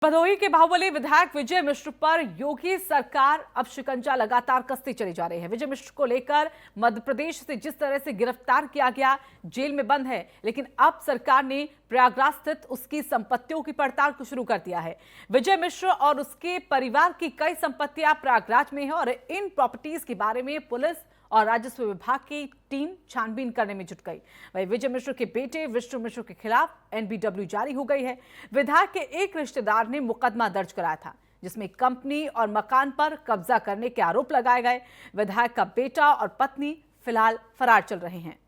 भदोही के बाहुबली विधायक विजय मिश्र पर योगी सरकार अब शिकंजा लगातार कसती चली जा रही है। विजय मिश्र को लेकर मध्य प्रदेश से जिस तरह से गिरफ्तार किया गया, जेल में बंद है, लेकिन अब सरकार ने प्रयागराज स्थित उसकी संपत्तियों की पड़ताल को शुरू कर दिया है। विजय मिश्र और उसके परिवार की कई संपत्तियां प्रयागराज में है और इन प्रॉपर्टीज के बारे में पुलिस और राजस्व विभाग की टीम छानबीन करने में जुट गई। वहीं विजय मिश्र के बेटे विष्णु मिश्र के खिलाफ एनबीडब्ल्यू जारी हो गई है। विधायक के एक रिश्तेदार ने मुकदमा दर्ज कराया था, जिसमें कंपनी और मकान पर कब्जा करने के आरोप लगाए गए। विधायक का बेटा और पत्नी फिलहाल फरार चल रहे हैं।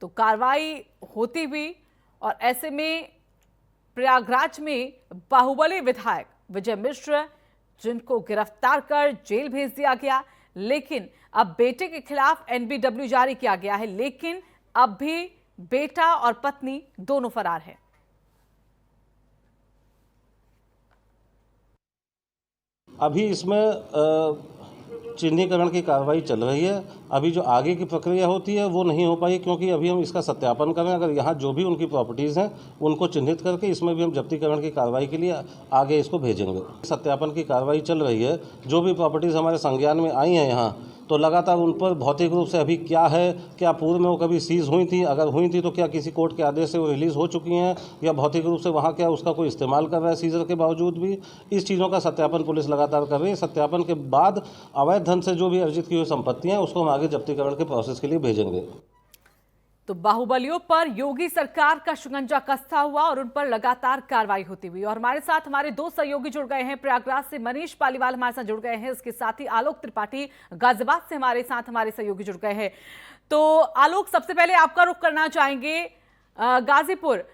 तो कार्रवाई होती हुई और ऐसे में प्रयागराज में बाहुबली विधायक विजय मिश्र, जिनको गिरफ्तार कर जेल भेज दिया गया, लेकिन अब बेटे के खिलाफ एनबीडब्ल्यू जारी किया गया है, लेकिन अब भी बेटा और पत्नी दोनों फरार हैं। अभी इसमें चिन्हीकरण की कार्रवाई चल रही है। अभी जो आगे की प्रक्रिया होती है वो नहीं हो पाई, क्योंकि अभी हम इसका सत्यापन करें। अगर यहाँ जो भी उनकी प्रॉपर्टीज़ हैं उनको चिन्हित करके इसमें भी हम जब्तीकरण की कार्रवाई के लिए आगे इसको भेजेंगे। सत्यापन की कार्रवाई चल रही है। जो भी प्रॉपर्टीज़ हमारे संज्ञान में आई हैं यहाँ, तो लगातार उन पर भौतिक रूप से अभी क्या है, क्या पूर्व में वो कभी सीज हुई थी, अगर हुई थी तो क्या किसी कोर्ट के आदेश से वो रिलीज़ हो चुकी हैं, या भौतिक रूप से वहाँ क्या उसका कोई इस्तेमाल कर रहा है सीजर के बावजूद भी। इस चीज़ों का सत्यापन पुलिस लगातार कर रही है। सत्यापन के बाद अवैध धन से जो भी अर्जित की हुई संपत्तियाँ हैं उसको हम आगे जब्तीकरण के प्रोसेस के लिए भेजेंगे। तो बाहुबलियों पर योगी सरकार का शिकंजा कसता हुआ और उन पर लगातार कार्रवाई होती हुई। और हमारे साथ हमारे दो सहयोगी जुड़ गए हैं। प्रयागराज से मनीष पालीवाल हमारे साथ जुड़ गए हैं, इसके साथ ही आलोक त्रिपाठी गाजियाबाद से हमारे साथ हमारे सहयोगी जुड़ गए हैं। तो आलोक, सबसे पहले आपका रुख करना चाहेंगे गाजीपुर।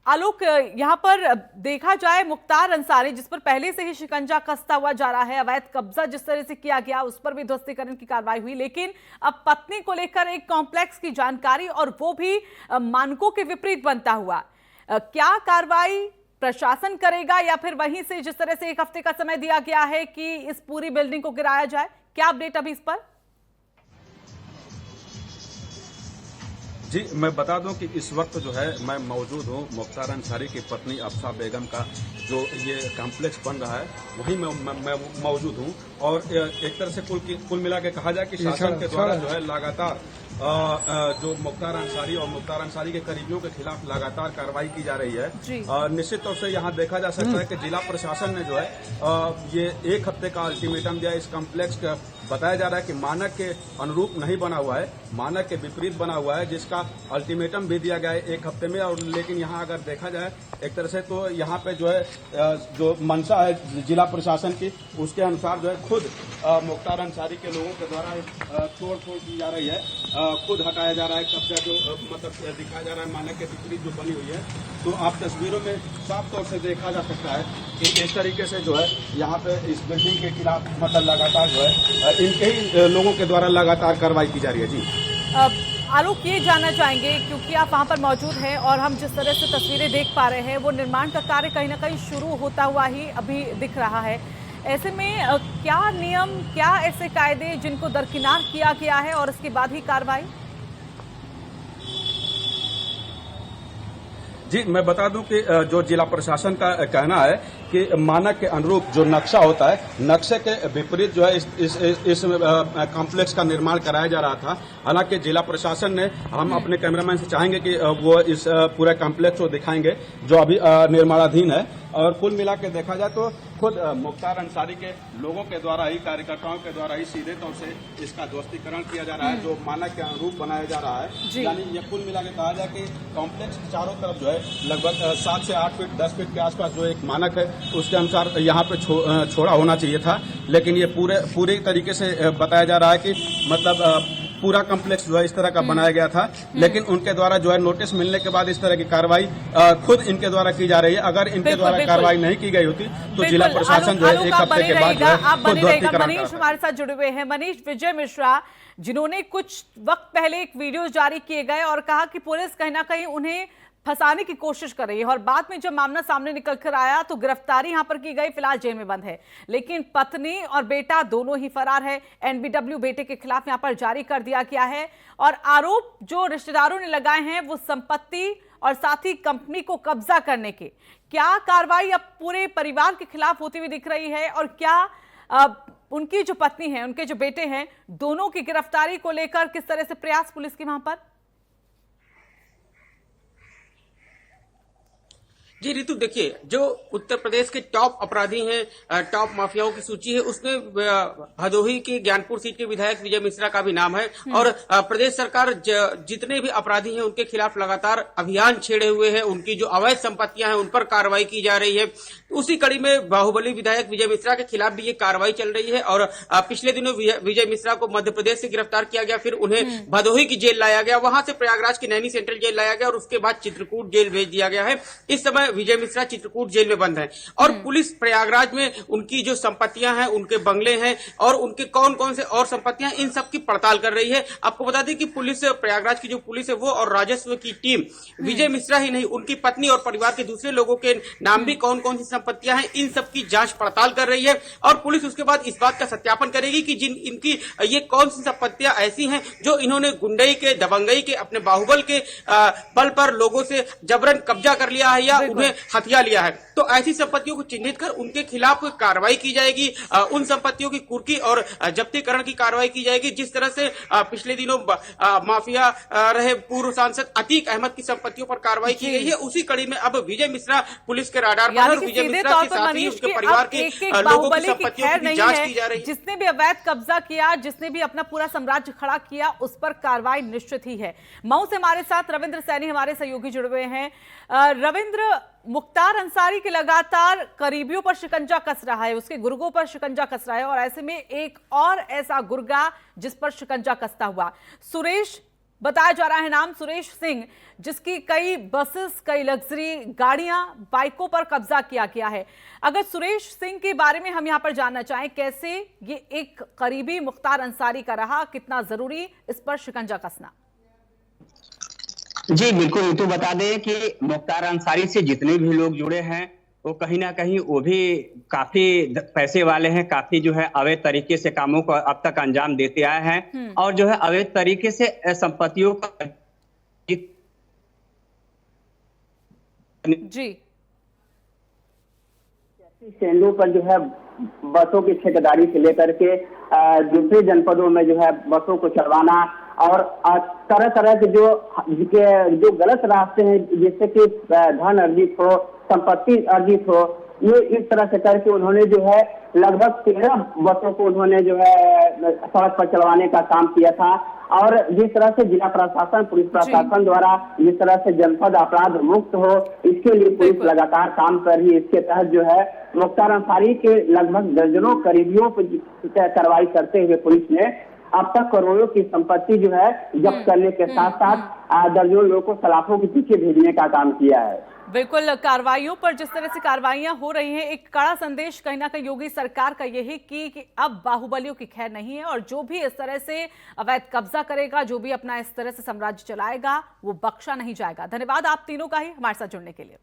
आलोक, यहां पर देखा जाए मुख्तार अंसारी, जिस पर पहले से ही शिकंजा कसता हुआ जा रहा है, अवैध कब्जा जिस तरह से किया गया उस पर भी ध्वस्तीकरण की कार्रवाई हुई, लेकिन अब पत्नी को लेकर एक कॉम्प्लेक्स की जानकारी, और वो भी मानकों के विपरीत बनता हुआ। क्या कार्रवाई प्रशासन करेगा, या फिर वहीं से जिस तरह से एक हफ्ते का समय दिया गया है कि इस पूरी बिल्डिंग को गिराया जाए, क्या अपडेट अभी इस पर? जी, मैं बता दूं कि इस वक्त जो है मैं मौजूद हूं मुख्तार अंसारी की पत्नी अफसा बेगम का जो ये कॉम्प्लेक्स बन रहा है वहीं मैं मौजूद हूं। और एक तरह से कुल मिला के कहा जाए कि शासन के द्वारा जो है लगातार जो मुख्तार अंसारी और मुख्तार अंसारी के करीबियों के खिलाफ लगातार कार्रवाई की जा रही है। निश्चित तौर से यहाँ देखा जा सकता है कि जिला प्रशासन ने जो है ये एक हफ्ते का अल्टीमेटम दिया। इस कॉम्प्लेक्स का बताया जा रहा है कि मानक के अनुरूप नहीं बना हुआ है, मानक के विपरीत बना हुआ है, जिसका अल्टीमेटम भी दिया गया है एक हफ्ते में। और लेकिन यहाँ अगर देखा जाए एक तरह से तो यहाँ पे जो है जो मंशा है जिला प्रशासन की, उसके अनुसार जो है खुद मुख्तार अंसारी के लोगों के द्वारा तोड़ फोड़ की जा रही है, खुद हटाया जा रहा है कब्जा, जो मतलब दिखाया जा रहा है मानक के विपरीत जो बनी हुई है। तो आप तस्वीरों में साफ तौर से देखा जा सकता है कि इस तरीके से जो है यहाँ पे इस बिल्डिंग के खिलाफ मतलब लगातार जो है इनके ही लोगों के द्वारा लगातार कार्रवाई की जा रही है। जी आलोक, ये जानना चाहेंगे क्योंकि आप वहां पर मौजूद हैं और हम जिस तरह से तस्वीरें देख पा रहे हैं वो निर्माण का कार्य कहीं ना कहीं शुरू होता हुआ ही अभी दिख रहा है। ऐसे में क्या नियम, क्या ऐसे कायदे जिनको दरकिनार किया गया है और इसके बाद ही कार्रवाई? जी, मैं बता दूं कि जो जिला प्रशासन का कहना है कि मानक के अनुरूप जो नक्शा होता है, नक्शे के विपरीत जो है इस कॉम्प्लेक्स का निर्माण कराया जा रहा था। हालांकि जिला प्रशासन ने, हम अपने कैमरामैन से चाहेंगे कि वो इस पूरे कॉम्प्लेक्स को दिखाएंगे जो अभी निर्माणाधीन है। और कुल मिला के देखा जाए तो खुद मुख्तार अंसारी के लोगों के द्वारा ही, कार्यकर्ताओं के द्वारा ही सीधे तौर से इसका ध्वस्तीकरण किया जा रहा है, जो मानक के अनुरूप बनाया जा रहा है। यानी ये कुल मिला के कहा जाए कि कॉम्प्लेक्स चारों तरफ जो है लगभग 7 से 8 फीट 10 फीट के आसपास जो एक मानक है उसके अनुसार यहाँ पे छोड़ा होना चाहिए था, लेकिन ये पूरे तरीके से बताया जा रहा है कि मतलब पूरा कॉम्प्लेक्स जो है इस तरह का बनाया गया था। लेकिन उनके द्वारा जो है नोटिस मिलने के बाद इस तरह की कार्रवाई खुद इनके द्वारा की जा रही है। अगर इनके द्वारा कार्रवाई नहीं की गई होती तो जिला प्रशासन जो है एक हफ्ते के बाद जो है। मनीष हमारे साथ जुड़े हुए हैं। मनीष, विजय मिश्रा जिन्होंने कुछ वक्त पहले एक वीडियो जारी किए गए और कहा कि पुलिस कहीं ना कहीं उन्हें फंसाने की कोशिश कर रही है, और बाद में जब मामला सामने निकल कर आया तो गिरफ्तारी यहां पर की गई, फिलहाल जेल में बंद है, लेकिन पत्नी और बेटा दोनों ही फरार है। एनबीडब्ल्यू बेटे के खिलाफ यहां पर जारी कर दिया गया है और आरोप जो रिश्तेदारों ने लगाए हैं वो संपत्ति और साथ ही कंपनी को कब्जा करने के। क्या कार्रवाई अब पूरे परिवार के खिलाफ होती हुई दिख रही है और क्या उनकी जो पत्नी है, उनके जो बेटे हैं, दोनों की गिरफ्तारी को लेकर किस तरह से प्रयास पुलिस के वहां पर? जी रितु, देखिए, जो उत्तर प्रदेश के टॉप अपराधी हैं, टॉप माफियाओं की सूची है, उसमें भदोही के ज्ञानपुर सीट के विधायक विजय मिश्रा का भी नाम है। और प्रदेश सरकार जितने भी अपराधी हैं उनके खिलाफ लगातार अभियान छेड़े हुए है। उनकी जो अवैध संपत्तियां हैं उन पर कार्रवाई की जा रही है। उसी कड़ी में बाहुबली विधायक विजय मिश्रा के खिलाफ भी ये कार्रवाई चल रही है। और पिछले दिनों विजय मिश्रा को मध्य प्रदेश से गिरफ्तार किया गया, फिर उन्हें भदोही की जेल लाया गया, वहां से प्रयागराज की नैनी सेंट्रल जेल लाया गया और उसके बाद चित्रकूट जेल भेज दिया गया है। इस समय विजय मिश्रा चित्रकूट जेल में बंद है और पुलिस प्रयागराज में उनकी जो संपत्तियां हैं, उनके बंगले हैं और उनके कौन कौन से और संपत्तियां, इन सब की पड़ताल कर रही है। आपको बता दें कि पुलिस, प्रयागराज की जो पुलिस है वो और राजस्व की टीम विजय मिश्रा ही नहीं, उनकी पत्नी और परिवार के दूसरे लोगों के नाम भी कौन कौन सी संपत्तियां हैं, इन सब की जांच पड़ताल कर रही है। और पुलिस उसके बाद इस बात का सत्यापन करेगी कि जिन इनकी ये कौन सी संपत्तियां ऐसी हैं जो इन्होंने गुंडई के, दबंगई के, अपने बाहुबल के बल पर लोगों से जबरन कब्जा कर लिया है या उन्हें हथिया लिया है। तो ऐसी संपत्तियों को चिन्हित कर उनके खिलाफ कार्रवाई की जाएगी। उन संपत्तियों की कुर्की और जब्तीकरण की कार्रवाई की जाएगी। जिस तरह से पिछले दिनों माफिया रहे पूर्व सांसद अतीक अहमद की संपत्तियों पर कार्रवाई की गई है, उसी कड़ी में अब विजय मिश्रा पुलिस के राडार पर, विजय मिश्रा के साथ ही उसके परिवार के लोगों की संपत्तियों की जांच की जा रही है। जिसने भी अवैध कब्जा किया, जिसने भी अपना पूरा साम्राज्य खड़ा किया, उस पर कार्रवाई निश्चित ही है। मऊ से हमारे साथ रविंद्र सैनी हमारे सहयोगी जुड़े हुए हैं। रविंद्र, मुख्तार अंसारी के लगातार करीबियों पर शिकंजा कस रहा है, उसके गुर्गों पर शिकंजा कस रहा है और ऐसे में एक और ऐसा गुर्गा जिस पर शिकंजा कसता हुआ सुरेश बताया जा रहा है, नाम सुरेश सिंह, जिसकी कई बसेस, कई लग्जरी गाड़ियां, बाइकों पर कब्जा किया गया है। अगर सुरेश सिंह के बारे में हम यहां पर जानना चाहें, कैसे ये एक करीबी मुख्तार अंसारी का रहा, कितना जरूरी इस पर शिकंजा कसना? जी बिल्कुल, तो बता दें कि मुख्तार अंसारी से जितने भी लोग जुड़े हैं वो कहीं ना कहीं वो भी काफी पैसे वाले हैं, काफी जो है अवैध तरीके से कामों को अब तक अंजाम देते आए हैं और जो है अवैध तरीके से संपत्तियों का जी स्टैंडों पर जो है बसों की ठेकेदारी से लेकर के दूसरे जनपदों में जो है बसों को चलवाना और तरह तरह के जो गलत रास्ते हैं, जिससे कि धन अर्जित हो, संपत्ति अर्जित हो, ये इस तरह से करके उन्होंने जो है लगभग 13 बसों को उन्होंने जो है सड़क पर चलवाने का काम किया था। और जिस तरह से जिला प्रशासन, पुलिस प्रशासन द्वारा जिस तरह से जनपद अपराध मुक्त हो, इसके लिए पुलिस लगातार काम कर रही है। इसके तहत जो है मुख्तार अंसारी के लगभग दर्जनों करीबियों पर कार्रवाई करते हुए पुलिस ने अब तक करोड़ों की संपत्ति जो है जब्त करने के साथ साथ दर्जनों लोगों को सलाखों के पीछे भेजने का काम किया है। बिल्कुल, कार्रवाइयों पर जिस तरह से कार्रवाइयां हो रही हैं, एक कड़ा संदेश कहीं ना कहीं योगी सरकार का यही कि अब बाहुबलियों की खैर नहीं है और जो भी इस तरह से अवैध कब्जा करेगा, जो भी अपना इस तरह से साम्राज्य चलाएगा, वो बख्शा नहीं जाएगा। धन्यवाद आप तीनों का ही हमारे साथ जुड़ने के लिए।